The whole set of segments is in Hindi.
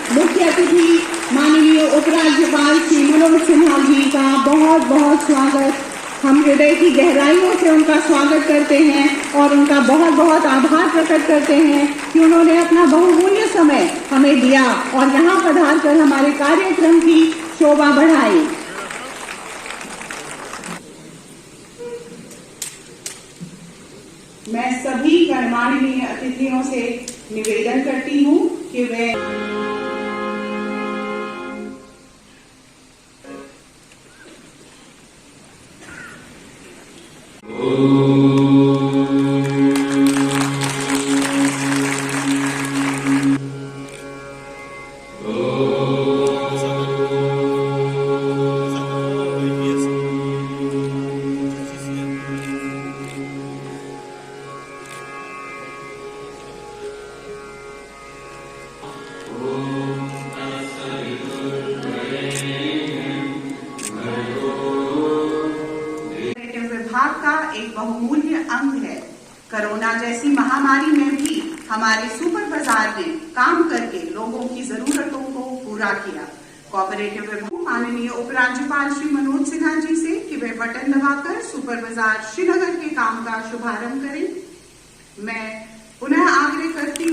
मुख्य अतिथि माननीय उपराज्यपाल श्री मनोज सिन्हा जी का बहुत बहुत स्वागत। हम हृदय की गहराइयों से उनका स्वागत करते हैं और उनका बहुत बहुत आभार प्रकट करते हैं कि उन्होंने अपना बहुमूल्य समय हमें दिया और यहाँ पधार कर हमारे कार्यक्रम की शोभा बढ़ाई। मैं सभी गणमान्य अतिथियों से निवेदन करती हूँ कि वे का एक बहुमूल्य अंग है। कोरोना जैसी महामारी में भी हमारे सुपर बाजार ने काम करके लोगों की जरूरतों को पूरा किया। कोऑपरेटिव विभाग माननीय उपराज्यपाल श्री मनोज सिन्हा जी से कि वे बटन दबाकर सुपर बाजार श्रीनगर के काम का शुभारंभ करें। मैं पुनः आग्रह करती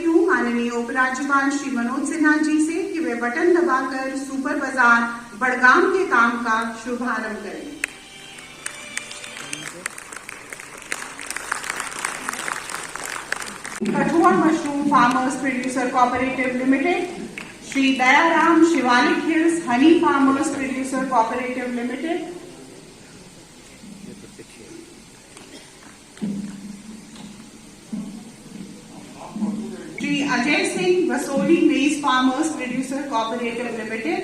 हूँ माननीय उपराज्यपाल श्री मनोज सिन्हा जी से कि वे बटन दबाकर सुपर बाजार बड़गाम के काम का शुभारंभ करें। Kathua mushroom farmers producer cooperative limited, Shri Dayaram Shivalik hills honey farmers producer cooperative limited, Shri Ajay Singh Basohli maize farmers producer cooperative limited,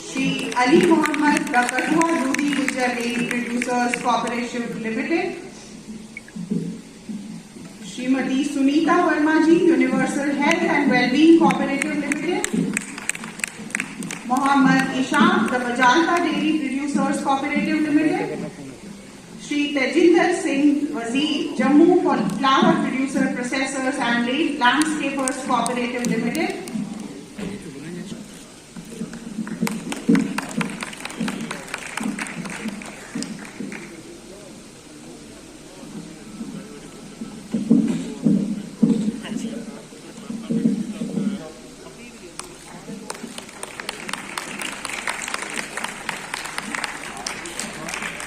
Shri Ali Mohammad the Kathua Doodhi Gujjar dairy producers cooperative limited, Shrimati Sunita Verma ji universal health and wellbeing cooperative limited, Mohammad Ishaq the Bajalta dairy producers cooperative limited, Shri Tejinder Singh Wazir Jammu flower producer processors and landscapers cooperative limited,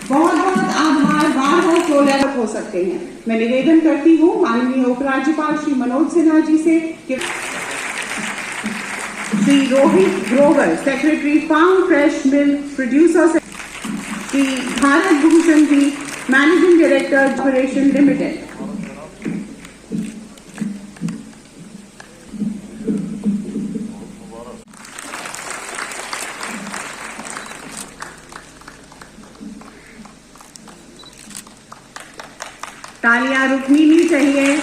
बहुत बहुत आभार बार हो सकते हैं। मैं निवेदन करती हूँ माननीय उपराज्यपाल श्री मनोज सिन्हा जी से कि Shri Rohit Grover secretary farm fresh milk producers, Shri Bharat Bhushan ji managing director corporation limited, तालियां रुकनी नहीं चाहिए।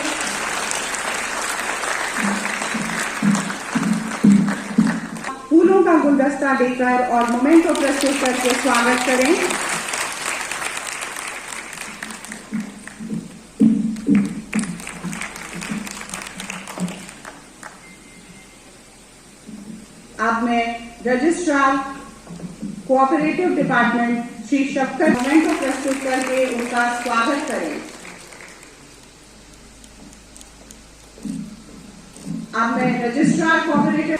फूलों का गुलदस्ता देकर और मोमेंटो प्रस्तुत करके स्वागत करें। अब मैं रजिस्ट्रार कोऑपरेटिव डिपार्टमेंट श्री शक्कर मोमेंटो प्रस्तुत करके उनका स्वागत करें। अब मैं रजिस्ट्रार कोऑपरेटिव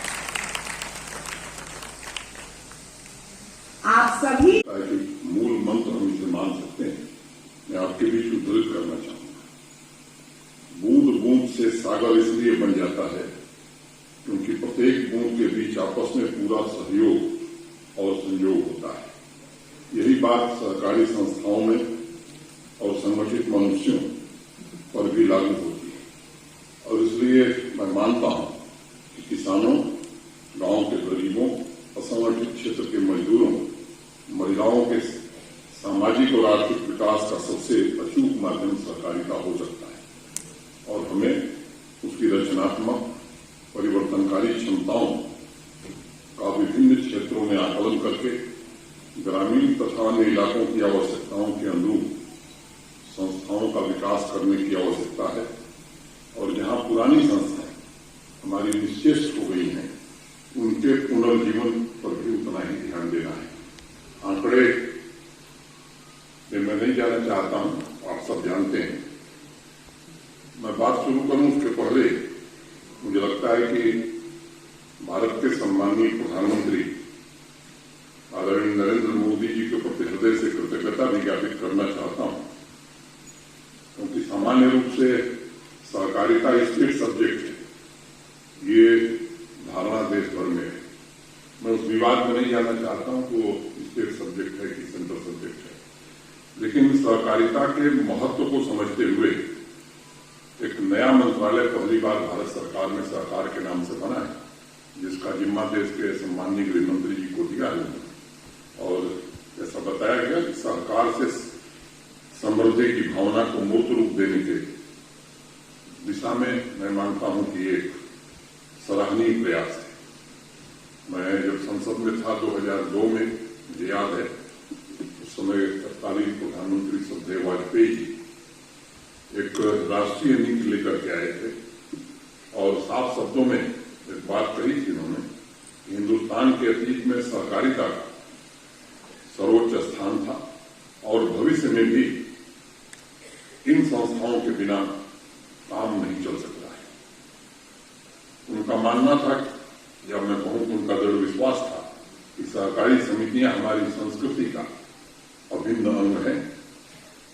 आप सभी मूल मंत्र हम इसे मान सकते हैं। मैं आपके बीच उद्धृत करना चाहूंगा। बूंद बूंद से सागर इसलिए बन जाता है क्योंकि प्रत्येक बूंद के बीच आपस में पूरा सहयोग और संयोग होता है। यही बात सरकारी संस्थाओं में और संगठित मनुष्यों पर भी लागू होती है और इसलिए मैं मानता हूं कि किसानों, गांव के गरीबों, असंगठित क्षेत्र के मजदूरों, महिलाओं के सामाजिक और आर्थिक विकास का सबसे अचूक माध्यम सहकारिता हो सकता है और हमें उसकी रचनात्मक परिवर्तनकारी क्षमताओं का विभिन्न क्षेत्रों में आकलन करके ग्रामीण तथा अन्य इलाकों की आवश्यकताओं के अनुरूप संस्थाओं का विकास करने की आवश्यकता है और जहां पुरानी संस्थाएं हमारी निश्चेष्ट हो गई हैं उनके पुनर्जीवन पर भी उतना ही ध्यान देना है। आंकड़े में मैं नहीं जाना चाहता हूं, आप सब जानते हैं। मैं बात शुरू करूं उसके पहले मुझे लगता है कि भारत के सम्माननीय प्रधानमंत्री आदरणीय नरेंद्र मोदी जी के प्रति हृदय से कृतज्ञता भी ज्ञापित करना चाहता हूं, क्योंकि सामान्य रूप से सहकारिता स्टेट सब्जेक्ट है, ये धारणा देश भर में है। मैं उस विवाद में नहीं जाना चाहता हूं कि वो स्टेट सब्जेक्ट है कि सेंट्रल सब्जेक्ट है, लेकिन सहकारिता के महत्व को समझते हुए एक नया मंत्रालय पहली बार भारत सरकार में सहकार के नाम से बना है, जिसका जिम्मा देश के सम्माननीय गृह मंत्री जी को दिया है और ऐसा बताया गया कि सहकार से समृद्धि की भावना को मूर्त रूप देने के दिशा में मैं मानता हूं कि एक सराहनीय प्रयास है। मैं जब संसद में था 2002 में, मुझे याद है उस समय तत्कालीन प्रधानमंत्री श्रद्धेय वाजपेयी जी एक राष्ट्रीय नीति लेकर के आए थे और साफ शब्दों में एक बात कही थी उन्होंने, हिंदुस्तान के अतीत में सहकारिता का सर्वोच्च स्थान था और भविष्य में भी इन संस्थाओं के बिना काम नहीं चल सकता है। उनका मानना था, जब मैं कहूं कि उनका दृढ़ विश्वास था कि सहकारी समितियां हमारी संस्कृति का अभिन्न अंग है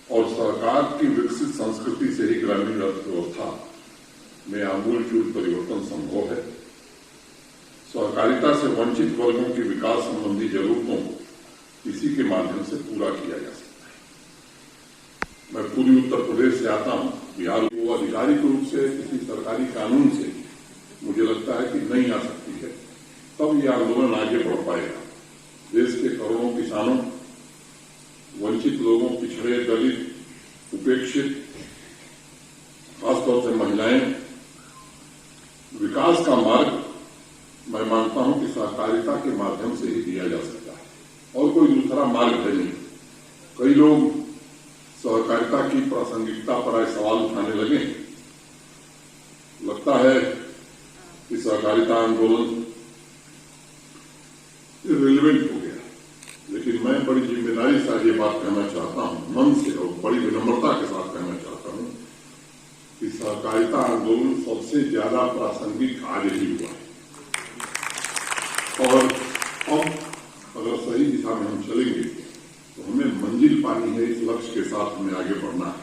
और सरकार की विकसित संस्कृति से ही ग्रामीण अर्थव्यवस्था में आमूलचूल परिवर्तन संभव है। सहकारिता से वंचित वर्गों की विकास संबंधी जरूरतों को इसी के माध्यम से पूरा किया जा सकता है। मैं पूर्वी उत्तर प्रदेश से आता हूं, बिहार को आधिकारिक रूप से किसी सरकारी कानून से मुझे लगता है कि नहीं आ सकती है, तब यह आंदोलन आगे बढ़ पाएगा। देश के करोड़ों किसानों, वंचित लोगों, पिछड़े, दलित, उपेक्षित, खासतौर से महिलाएं, विकास का मार्ग मैं मानता हूं कि सहकारिता के माध्यम से ही दिया जा सकता है और कोई दूसरा मार्ग है नहीं। कई लोग सहकारिता की प्रासंगिकता पर आज सवाल उठाने लगे। लगता है कि सहकारिता आंदोलन रिलेवेंट हो गया, लेकिन मैं बड़ी जिम्मेदारी से ये बात कहना चाहता हूं, मन से और बड़ी विनम्रता के साथ कहना चाहता हूं कि सहकारिता आंदोलन सबसे ज्यादा प्रासंगिक आज ही हुआ है और अब अगर सही दिशा में हम चलेंगे तो हमें मंजिल पानी है। इस लक्ष्य के साथ हमें आगे बढ़ना है।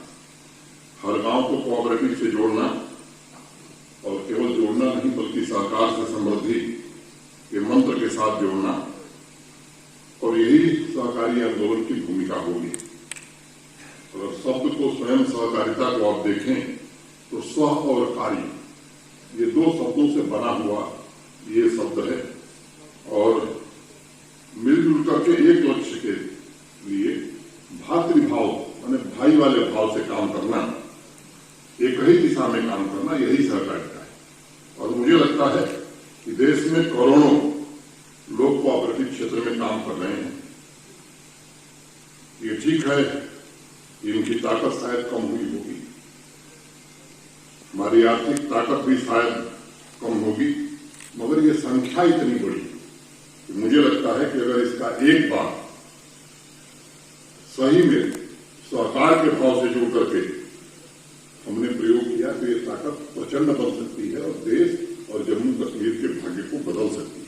हर गांव को कोऑपरेटिव से जोड़ना और केवल जोड़ना नहीं बल्कि सहकार से समृद्धि के मंत्र के साथ जोड़ना, और यही सहकारी आंदोलन की भूमिका होगी। अगर शब्द को स्वयं सहकारिता को आप देखें तो स्व और कार्य, ये दो शब्दों से बना हुआ ये शब्द है और मिलजुल करके एक लक्ष्य के लिए भातृभाव माने भाई वाले भाव से काम करना, एक ही दिशा में काम करना, यही सहकारिता है। और मुझे लगता है कि देश में करोड़ों लोग कोऑपरेटिव क्षेत्र में काम कर रहे हैं। ये ठीक है, इनकी ताकत शायद कम हुई होगी, हमारी आर्थिक ताकत भी शायद कम होगी, मगर ये संख्या इतनी बड़ी कि मुझे लगता है कि अगर इसका एक बार सही में सरकार के भाव से जुड़ करके हमने प्रयोग किया तो ये ताकत प्रचंड बन सकती है और देश और जम्मू कश्मीर के भाग्य को बदल सकती है।